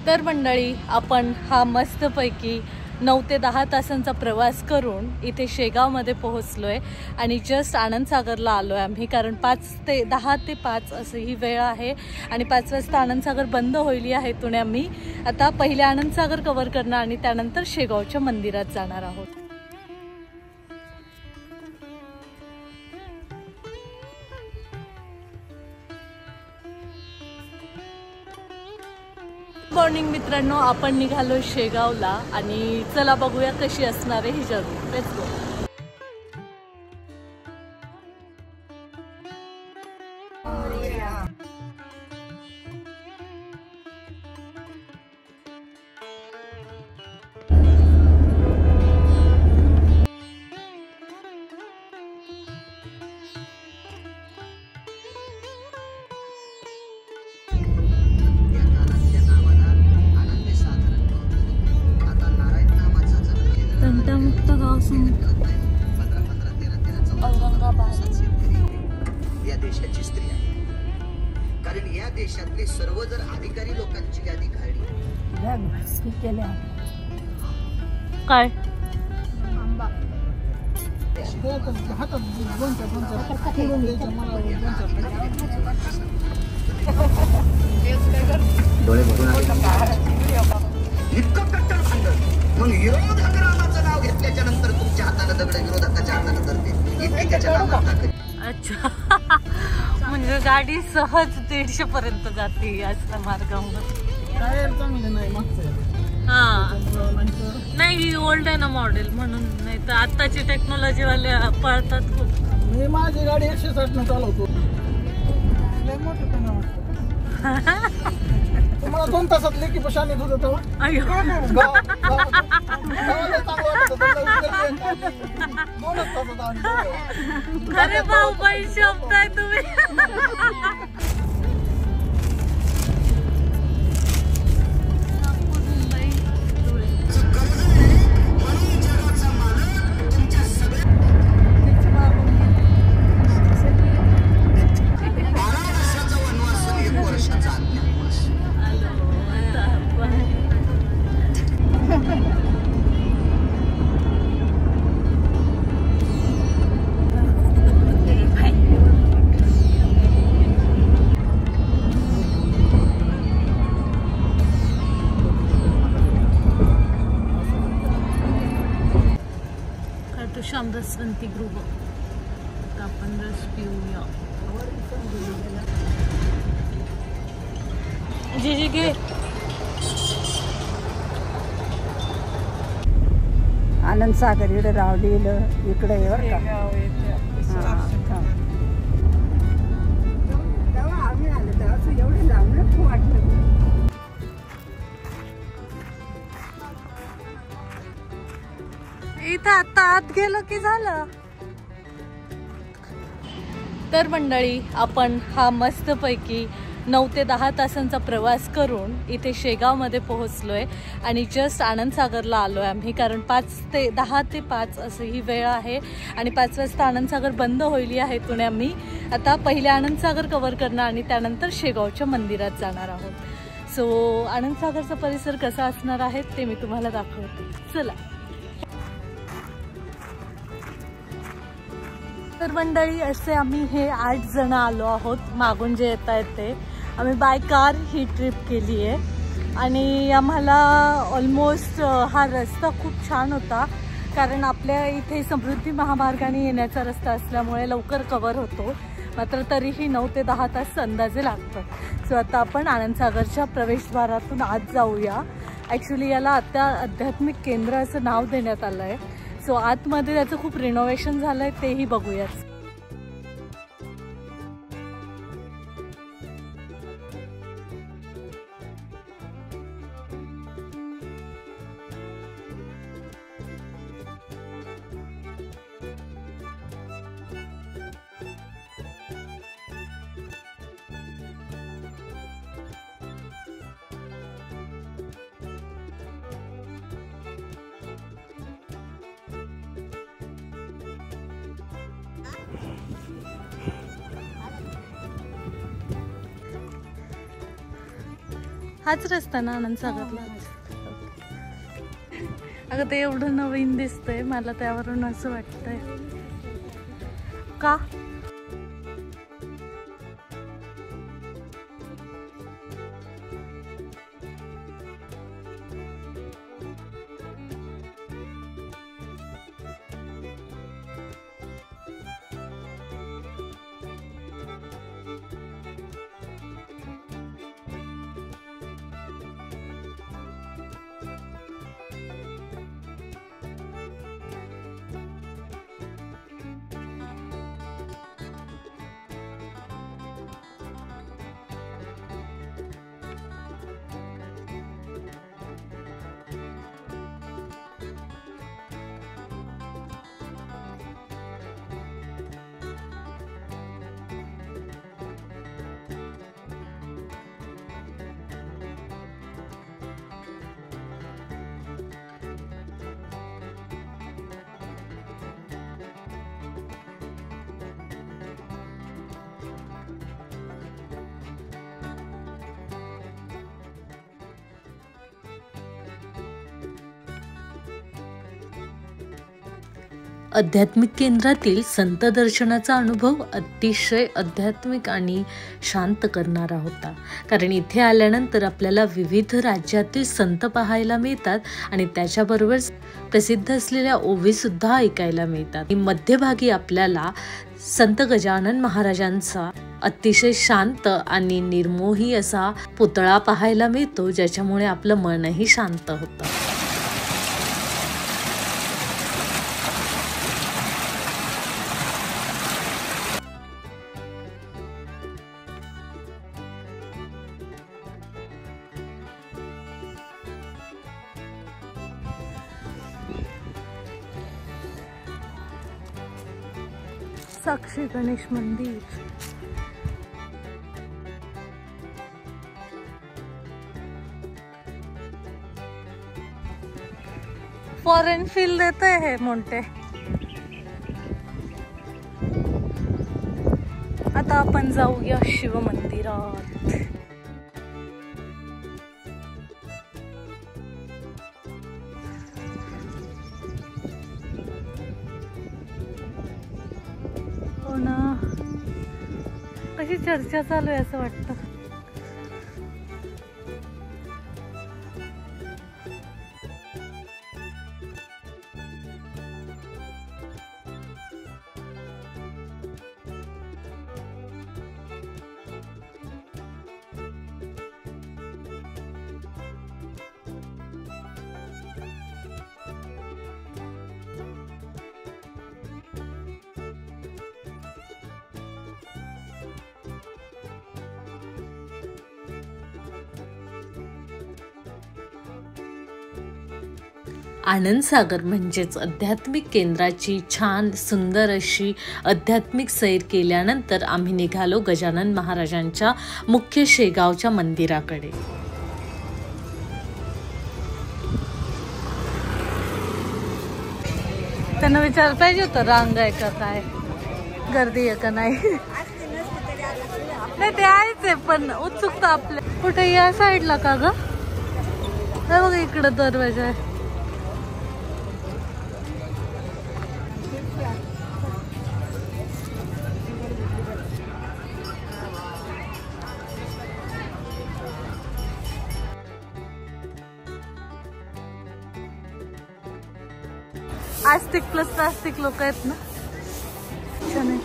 तर मंडळी, आपण हा मस्तपैकी 9 ते 10 तासांचा प्रवास करून इथे शेगावमध्ये पोहोचलोय आणि जस्ट आनंदसागरला आलोय आम्ही, कारण 10 ते 5 असं ही वेळ आहे आणि 5 वाजता आनंदसागर बंद होईल या हेतूने आम्ही आता पहिले आनंदसागर कव्हर करणार आणि त्यानंतर शेगावच्या मंदिरात जाणार आहोत. मॉर्निंग मित्रांनो, आपण निघालो शेगावला आणि चला बघूया कशी असणार आहे ही जर्नी. Let's go. या देशाची स्त्री आहे, कारण या देशातले सर्व जर अधिकारी लोकांची यादी काढली काय डोळे भरून इतकं कट्टर भांडण, मग विरोधक रामाचं नाव घेतल्याच्या नंतर तुमच्या हाताने दगड विरोधकाच्या हाताने धरते इतकी त्याच्या नावात ताकद. अच्छा, म्हणजे गाडी सहज 150 पर्यंत जाते असल्या मार्गावर. हा नाही, ओल्ड आहे ना मॉडेल म्हणून, नाही तर आताची टेक्नॉलॉजी वाले पळतात खूप. मी माझी गाडी 160 न चालवतो. तुम्हाला 2 तासात लेकी पशाने होत तेव्हा अरे भाऊ बाई शब्द आहे तुम्ही. श्यामरसवंती गृह, आता आपण रस पिऊया. जी घे. आनंदसागर इकडे रावलेलं इकडे बरं का. तेव्हा आम्ही आलो तेव्हा असं एवढं लांबच वाटलं. इथं आता आत गेलो की झालं. तर मंडळी, आपण हा मस्तपैकी 9 ते 10 तासांचा प्रवास करून इथे शेगावमध्ये पोहोचलोय आणि जस्ट आनंदसागरला आलोय आम्ही, कारण 10 ते 5 असं ही वेळ आहे आणि 5 वाजता आनंदसागर बंद होईल या हेतूने आम्ही आता पहिले आनंदसागर कव्हर करणार आणि त्यानंतर शेगावच्या मंदिरात जाणार आहोत. सो आनंदसागरचा परिसर कसा असणार आहे ते मी तुम्हाला दाखवते. चला. तर मंडळी, असे आम्ही हे 8 जण आलो आहोत. मागून जे येत आहेत ते आम्ही बाय कार ही ट्रिप केली आहे आणि आम्हाला ऑलमोस्ट हा रस्ता खूप छान होता, कारण आपल्या इथे समृद्धी महामार्गाने येण्याचा रस्ता असल्यामुळे लवकर कव्हर होतो. मात्र तरीही 9 ते 10 तास अंदाजे लागतात. सो आता आपण आनंदसागरच्या प्रवेशद्वारातून आत जाऊया. ॲक्च्युली याला आता आध्यात्मिक केंद्र असं नाव देण्यात आलं आहे. सो आतमध्ये त्याचं खूप रिनोव्हेशन झालं आहे, तेही बघूयाच. हाच रस्ता ना आनंद सागरला? अगं ते एवढं नवीन दिसतंय मला, त्यावरून असं वाटतंय का. आध्यात्मिक केंद्रातील संत दर्शनाचा अनुभव अतिशय आध्यात्मिक आणि शांत करणारा होता. कारण इथे आल्यानंतर आपल्याला विविध राज्यातील संत पाहायला मिळतात आणि त्याच्याबरोबर प्रसिद्ध असलेल्या ओवी सुद्धा ऐकायला मिळतात. मध्यभागी आपल्याला संत गजानन महाराजांचा अतिशय शांत आणि निर्मोही असा पुतळा पाहायला मिळतो, ज्याच्यामुळे आपलं मनही शांत होतं. साक्षी गणेश मंदिर. फॉरेन फील देते है मोंटे. आता आपण जाऊया शिव मंदिरात. हो ना, कशी चर्चा चालू आहे असं वाटतं. आनंद सागर म्हणजेच आध्यात्मिक केंद्राची छान सुंदर अशी आध्यात्मिक सैर केल्यानंतर आम्ही निघालो गजानन महाराजांच्या मुख्य शेगावच्या मंदिराकडे. त्यांना विचार पाहिजे होतं रांग आहे का, काय गर्दी आहे का नाही. नाही ते आहेच आहे, पण उत्सुकता आपल्या. कुठे या साईडला का ग? बघ इकडं दरवाजा आहे. आस्तिक प्लस नास्तिक लोक आहेत ना. छान आहे.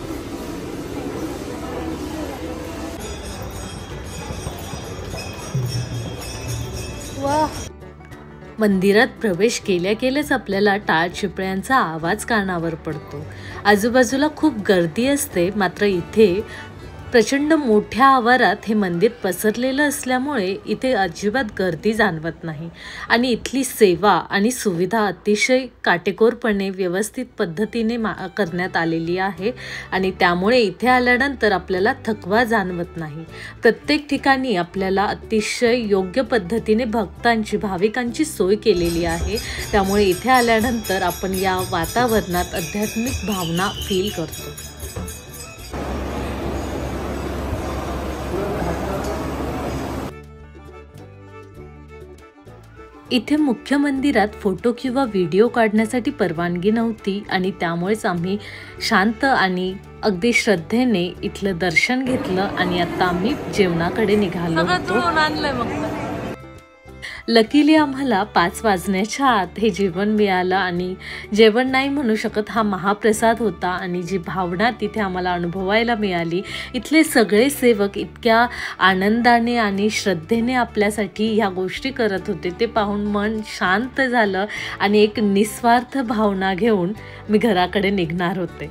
वा. मंदिरात प्रवेश केल्या केल्याच आपल्याला टाळ चिपळ्यांचा आवाज कानावर पडतो. आजूबाजूला खूप गर्दी असते, मात्र इथे प्रचंड मोठ्या आवारात हे मंदिर पसरलेलं असल्यामुळे इथे अजिबात गर्दी जाणवत नाही आणि इथली सेवा आणि सुविधा अतिशय काटेकोरपणे व्यवस्थित पद्धतीने करण्यात आलेली आहे आणि त्यामुळे इथे आल्यानंतर आपल्याला थकवा जाणवत नाही. प्रत्येक ठिकाणी आपल्याला अतिशय योग्य पद्धतीने भक्तांची भाविकांची सोय केलेली आहे. त्यामुळे इथे आल्यानंतर आपण या वातावरणात आध्यात्मिक भावना फील करतो. इथे मुख्य मंदिरात फोटो किंवा व्हिडिओ काढण्यासाठी परवानगी नव्हती आणि त्यामुळेच आम्ही शांत आणि अगदी श्रद्धेने इथलं दर्शन घेतलं आणि आता आम्ही जेवणाकडे निघालो होतो. लकीली आम्हाला 5 वाजण्याच्या आत हे जेवण मिळालं आणि जेवण नाही म्हणू शकत, हा महाप्रसाद होता. आणि जी भावना तिथे आम्हाला अनुभवायला मिळाली, इथले सगळे सेवक इतक्या आनंदाने आणि श्रद्धेने आपल्यासाठी ह्या गोष्टी करत होते, ते पाहून मन शांत झालं आणि एक निस्वार्थ भावना घेऊन मी घराकडे निघणार होते.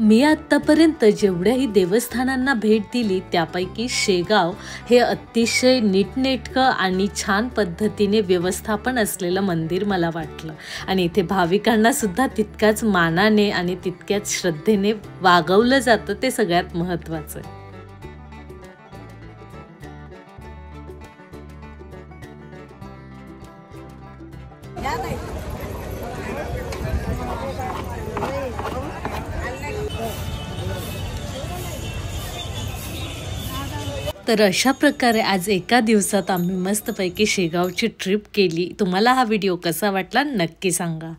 मी आत्तापर्यंत जेवढ्याही देवस्थानांना भेट दिली त्यापैकी शेगाव हे अतिशय नीटनेटकं आणि छान पद्धतीने व्यवस्थापन असलेलं मंदिर मला वाटलं. आणि इथे भाविकांना सुद्धा तितक्याच मानाने आणि तितक्याच श्रद्धेने वागवलं जातं, ते सगळ्यात महत्त्वाचं आहे. तर अशा प्रकारे आज एका दिवसात आम्ही मस्तपैकी शेगावची ट्रिप केली. तुम्हाला हा व्हिडिओ कसा वाटला नक्की सांगा.